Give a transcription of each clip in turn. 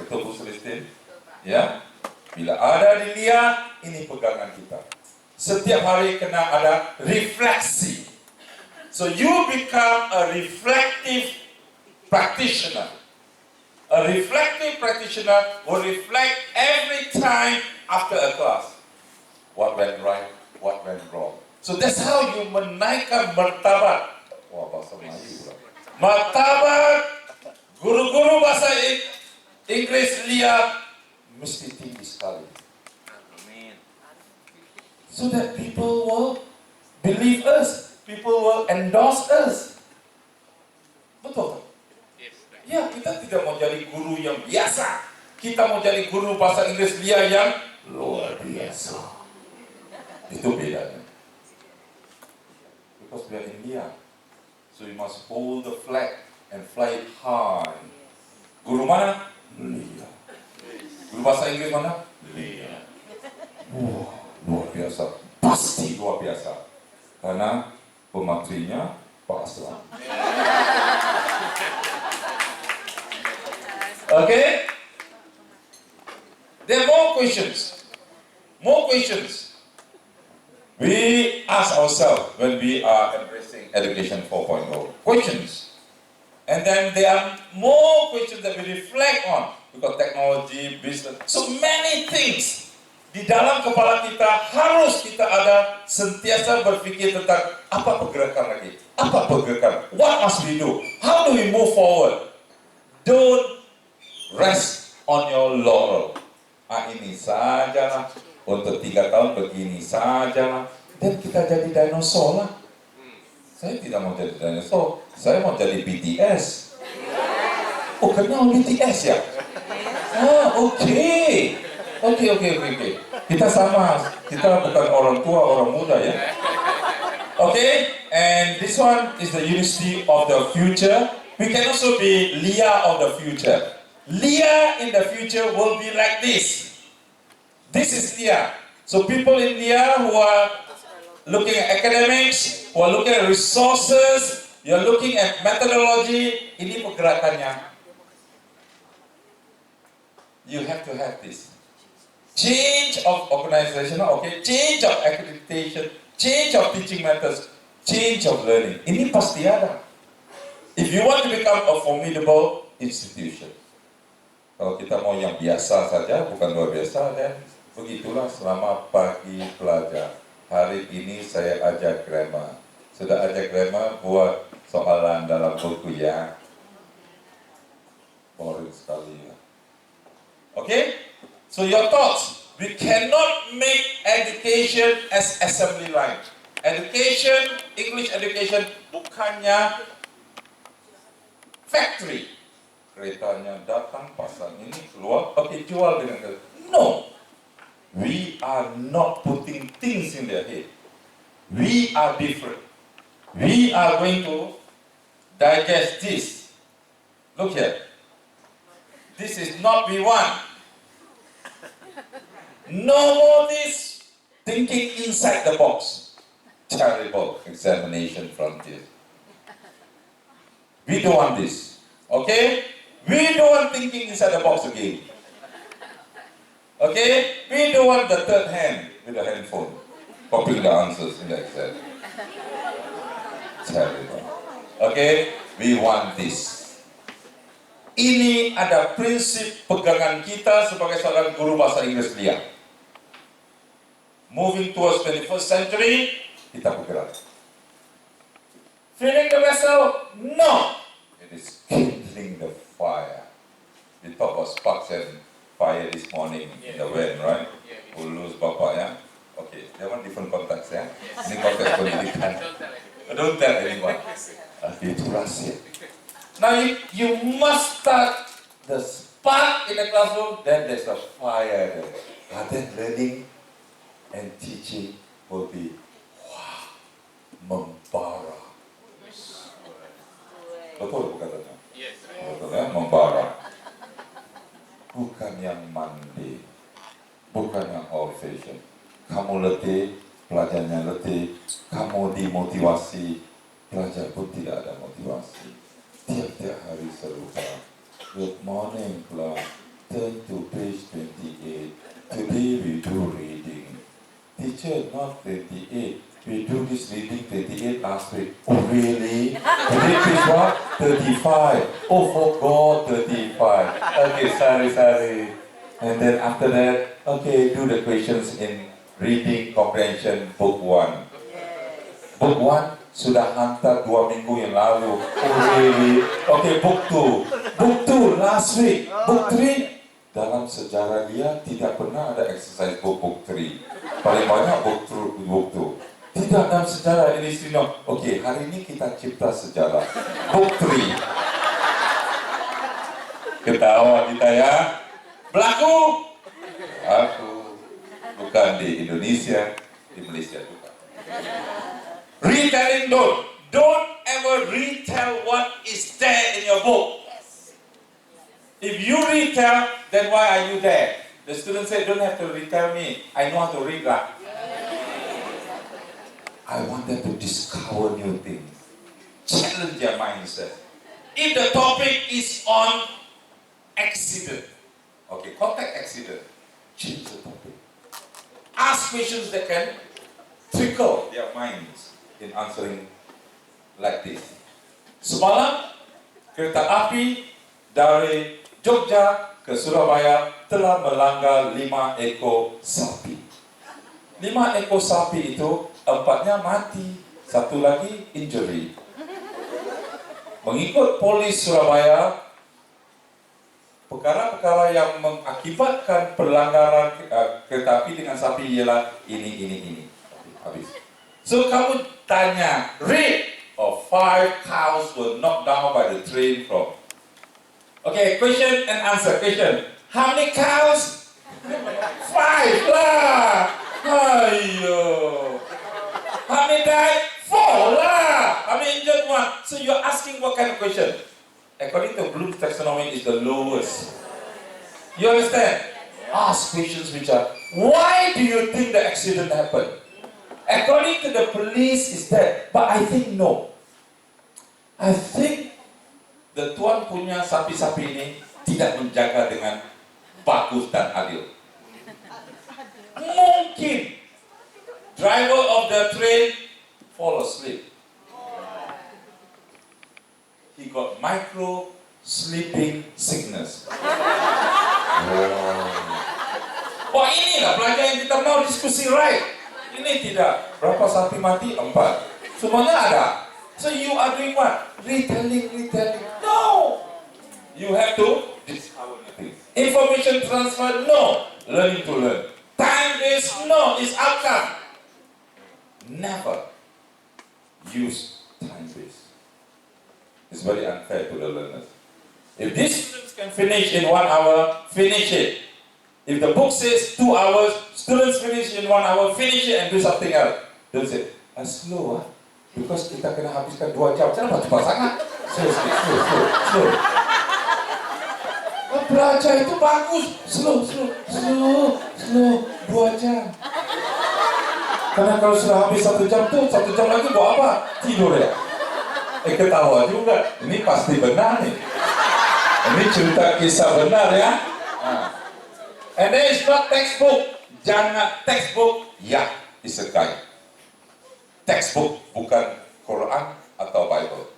Betul Bu Celestin? Ya. Bila ada di LIA, ini pegangan kita. Setiap hari kena ada refleksi. So you become a reflective practitioner. A reflective practitioner will reflect every time after a class. What went right, what went wrong. So that's how you menaikkan martabat. Wah, bahasa Melayu. Martabat guru-guru bahasa Inggris LIA mesti tinggi sekali. So that people will believe us, people will endorse us. Betul? Ya, kita tidak mau jadi guru yang biasa. Kita mau jadi guru bahasa Inggris LIA yang luar biasa. Itu bedanya. Because we are in LIA, so we must hold the flag and fly it high. Guru mana? LIA. Guru bahasa Inggris mana? LIA. Luar biasa. Pasti luar biasa. Karena pematrinya Pak Aslam. Okay? There are more questions. More questions. We ask ourselves when we are embracing Education 4.0. Questions. And then there are more questions that we reflect on. Because technology, business, so many things. Di dalam kepala kita harus kita ada sentiasa berpikir tentang apa pergerakan lagi. Apa pergerakan? What must we do? How do we move forward? Don't rest on your laurel. Ini sajalah. Untuk 3 tahun begini sajalah. Dan kita jadi dinosaur lah. Saya tidak mau jadi dinosaur. Saya mau jadi BTS. Oh, kenal BTS ya? Oke. Kita sama. Kita bukan orang tua, orang muda ya. Okay, and this one is the University of the Future. We can also be LIA of the future. LIA in the future will be like this. This is LIA. So people in LIA who are looking at academics, who are looking at resources, you're looking at methodology, ini pergerakannya. You have to have this. Change of organizational, okay, change of accreditation, change of teaching methods, change of learning. Ini pasti ada. If you want to become a formidable institution. Kalau kita mau yang biasa saja, bukan luar biasa, dan begitulah selama pagi pelajar. Hari ini saya ajak grammar. Sudah ajak grammar, buat soalan dalam buku ya. Boring sekali ya. Okay? So your thoughts, we cannot make education as assembly line. Education, English education, bukannya factory. Keretanya datang, pasang ini, keluar, oke, jual dengan kereta. No. We are not putting things in their head. We are different. We are going to digest this. Look here. This is not we want. No more this thinking inside the box. Terrible examination frontier. We don't want this. Okay? We don't want thinking inside the box again. Okay? We don't want the third hand with the handphone. Copying the answers in the exam. Terrible. Okay? We want this. Ini ada prinsip pegangan kita sebagai seorang guru bahasa Inggris LIA. Moving towards 21st century, kita bergerak. Filling the vessel? No. It is kindling the fire. We talk about sparks and fire this morning in the wind, right? Ulus bapak ya. Okay, that one different context ya. Ini konteks pendidikan. Don't tell anyone. Itu rahasia. Now you must start the spark in the classroom, then there's a fire there. And then learning and teaching will be membara. Betul katanya? Betul ya, membara. Bukan yang mandi, bukan yang old fashion. Kamu letih, pelajarnya letih, kamu dimotivasi, pelajar pun tidak ada motivasi. Tiap-tiap hari serupa. Good morning class. Mama, 28. We do this reading 28 last week. Oh really? Read this what? 35. Oh forgot 35. Okay, sorry. And then after that, okay, do the questions in reading comprehension book 1. Book 1 sudah hantar 2 minggu yang lalu. Oh really? Okay, book 2. Book 2 last week. Book 3 dalam sejarah dia tidak pernah ada exercise book 3. Paling banyak book 2. Tidak dalam sejarah ini Srino. Okey, hari ini kita cipta sejarah. Book 3. Ketawa kita ya. Berlaku. Aku bukan di Indonesia, di Malaysia juga. Retelling don't ever retell what is there in your book. If you retell, then why are you there? The student said, don't have to retell me. I know how to read lah. I want them to discover new things. Challenge their mindset. If the topic is on accident, okay, contact accident, change the topic. Ask questions that can trickle their minds in answering like this. Semalam, kereta api dari Jogja ke Surabaya telah melanggar 5 ekor sapi. 5 ekor sapi itu 4-nya mati, 1 lagi injury. Mengikut polis Surabaya, perkara-perkara yang mengakibatkan pelanggaran kereta api dengan sapi ialah ini. Habis. So kamu tanya, rate of 5 cows were knocked down by the train from. Okay, question and answer. Question. How many cows? 5 lah. Ayo. How many died? 4 lah. How many injured? 1. So you're asking what kind of question? According to Bloom's taxonomy, is the lowest. You understand? Ask questions which are, why do you think the accident happened? According to the police, is that, but I think no. I think the tuan punya sapi-sapi ini tidak menjaga dengan bagus dan adil. Mungkin driver of the train fall asleep. He got micro sleeping sickness. Wah inilah pelajaran yang kita mau diskusi, right? Ini tidak. Berapa sapi mati? 4. Semuanya ada. So you are doing what? Retelling. No! You have to discover things. Information transfer? No. Learning to learn. Time waste? No. It's outcome. Never use time waste. It's very unfair to the learners. If these students can finish in 1 hour, finish it. If the book says 2 hours, students finish in 1 hour, finish it and do something else. Don't say, slow because kita kena habiskan 2 jam. Jangan cepat sangat. Slow. Belajar itu bagus. Slow. 2 jam. Karena kalau sudah habis 1 jam tuh, 1 jam lagi buat apa? Tidur ya? Ketawa juga. Ini pasti benar nih. Ini cerita kisah benar ya. And then it's not textbook. Jangan textbook. Ya, it's a guide. Textbook bukan Quran atau Bible.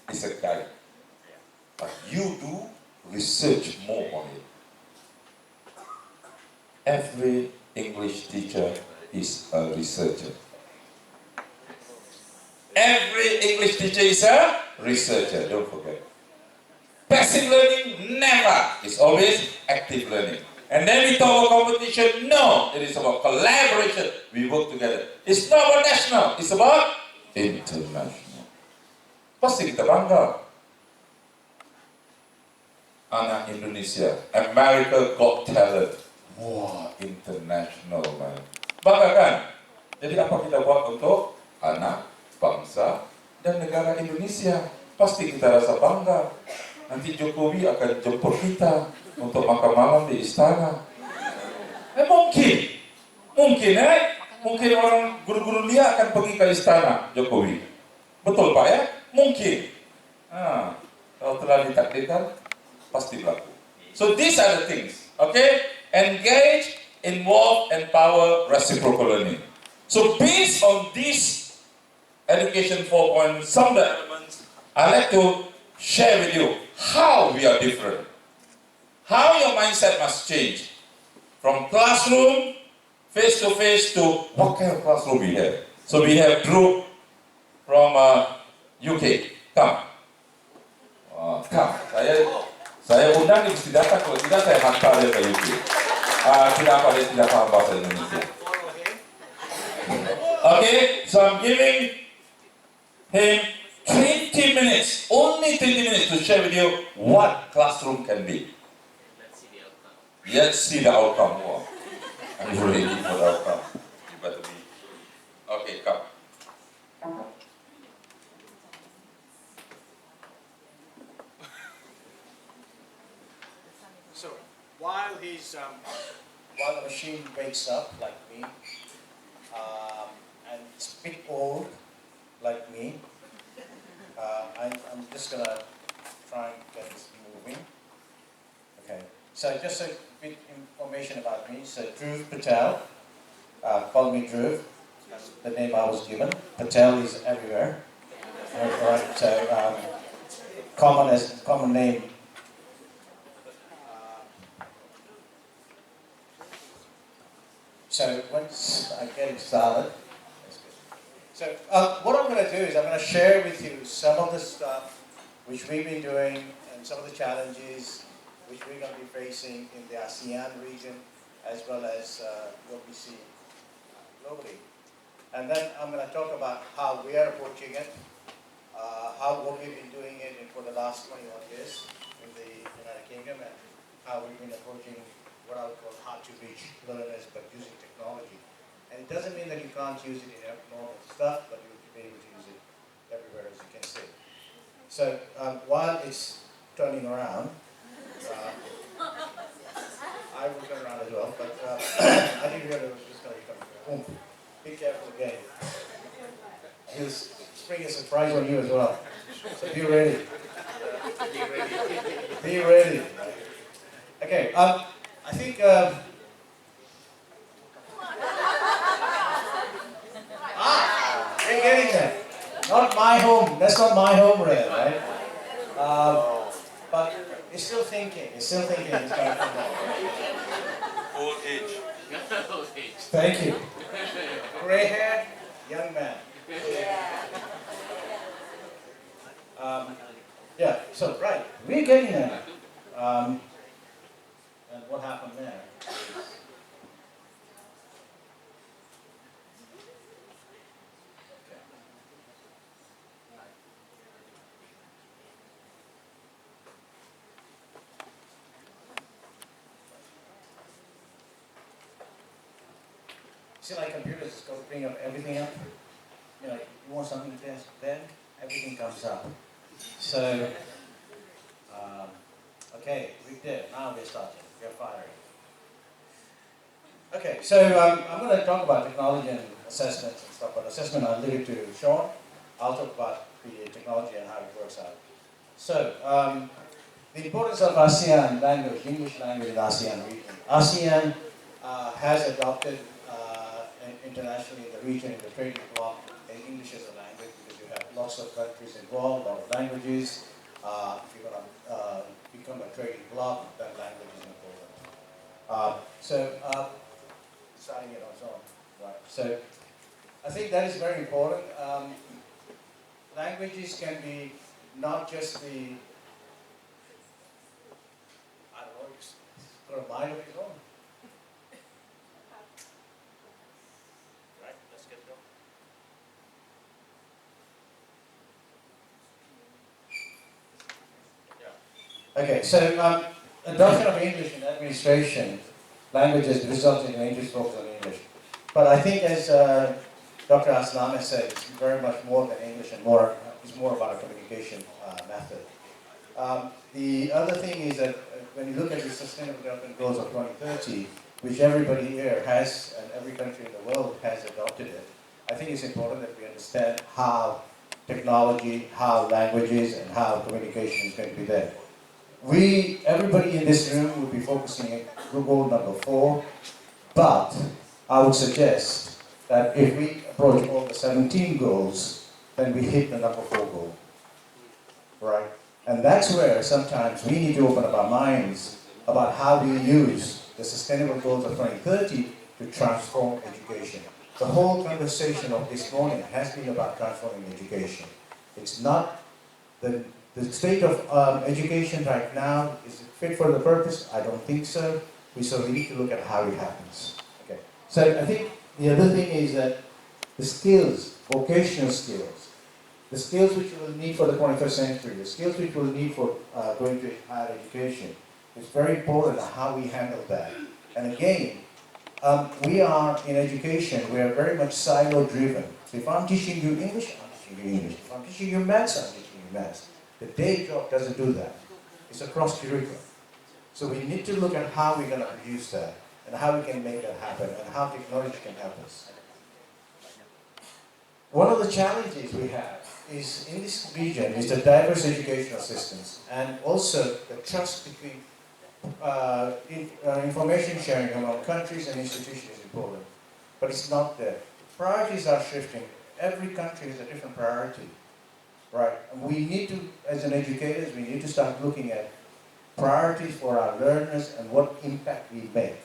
It's a guide. But you do research more on it. Every English teacher is a researcher. Every English teacher is a researcher, don't forget. Passive learning, never. It's always active learning. And then we talk about competition. No, it is about collaboration. We work together. It's not about national, it's about international. Pasti kita bangga. Anak Indonesia, America Got Talent. Wah, international man. Bangga kan? Jadi apa kita buat untuk anak, bangsa, dan negara Indonesia? Pasti kita rasa bangga. Nanti Jokowi akan jemput kita untuk makan malam di istana. Mungkin orang guru-guru LIA akan pergi ke istana Jokowi. Betul Pak ya? Mungkin. Kalau telah ditakdirkan, pasti berlaku. So these are the things, okay? Engage involve, empower reciprocal learning. So based on this education 4.0, some of the elements, I'd like to share with you how we are different. How your mindset must change from classroom, face-to-face, to what kind of classroom we have. So we have Drew from UK. Come. Come. Saya undang dia mesti datang, kalau tidak saya hantar dia ke UK. Tidak apa, dia tidak paham bahasa Indonesia. Okay, so I'm giving him 20 minutes, only 20 minutes to share with you what classroom can be. Let's see the outcome. Wow. I'm ready for the outcome. You better be. Okay, come. So, while the machine wakes up like me, and it's a bit old like me, I'm just gonna try and get this moving. Okay. So just a bit information about me. So Dhruv Patel, call me Dhruv. That's the name I was given. Patel is everywhere. Right. So common name. So once I get it started, that's good. So what I'm going to do is I'm going to share with you some of the stuff which we've been doing and some of the challenges which we're going to be facing in the ASEAN region as well as what we see globally. And then I'm going to talk about how we are approaching it, what we've been doing it for the last 21 years in the United Kingdom, and how we've been approaching what I would call hard-to-reach learners, but using technology. And it doesn't mean that you can't use it in normal stuff, but you'll be able to use it everywhere, as you can see. So while it's turning around, I will turn around as well, but I didn't realize it was just going to be coming. Be careful again. He'll spring a surprise on you as well. So be ready. Be ready. Okay, I think you're getting there. Not my home. That's not my home rail, right? But it's still thinking. It's still thinking. It's going to come back. Old age. Thank you. Gray-haired young man. Yeah. So right, we're getting there. And what happened there? See, like computers, it's got to bring up everything up. You know, you want something there, then everything comes up. So, okay, we did. Now we're starting. We're firing. Okay, so I'm going to talk about technology and assessments and stuff, but assessment I'll leave it to Sean. I'll talk about the technology and how it works out. So, the importance of ASEAN language, English language in ASEAN region. ASEAN has adopted internationally in the region, in the trading bloc, English as a language because you have lots of countries involved, a lot of languages. If you're going to become a trading bloc, then language is important. Starting it on its own. Right. So I think that is very important. Languages can be not just the, I don't know, it's got a mind of its own. Right, let's get going. Okay, so adoption of English in administration languages resulted in interest focus on English. But I think as Dr. Aslam has said, it's very much more than English and it's more about a communication method. The other thing is that when you look at the Sustainable Development Goals of 2030, which everybody here has, and every country in the world has adopted it, I think it's important that we understand how technology, how languages, and how communication is going to be there. Everybody in this room will be focusing on goal number 4, But I would suggest that if we approach all the 17 goals, then we hit the number 4 goal, right? And that's where sometimes we need to open up our minds about how we use the sustainable goals of 2030 to transform education. The whole conversation of this morning has been about transforming education. It's not the state of education right now. Is it fit for the purpose? I don't think so. So we need to look at how it happens. Okay. So I think the other thing is that the skills, vocational skills, the skills which we will need for the 21st century, the skills which we will need for going to higher education, it's very important how we handle that. And again, we are in education, we are very much silo-driven. So if I'm teaching you English, I'm teaching you English. If I'm teaching you maths, I'm teaching you maths. The day job doesn't do that. It's a cross-curriculum. So we need to look at how we're going to produce that, and how we can make that happen, and how technology can help us. One of the challenges we have is in this region is the diverse educational systems, and also the trust between information sharing among countries and institutions is important, but it's not there. Priorities are shifting. Every country has a different priority, right? And we need to, as an educators, we need to start looking at priorities for our learners and what impact we make.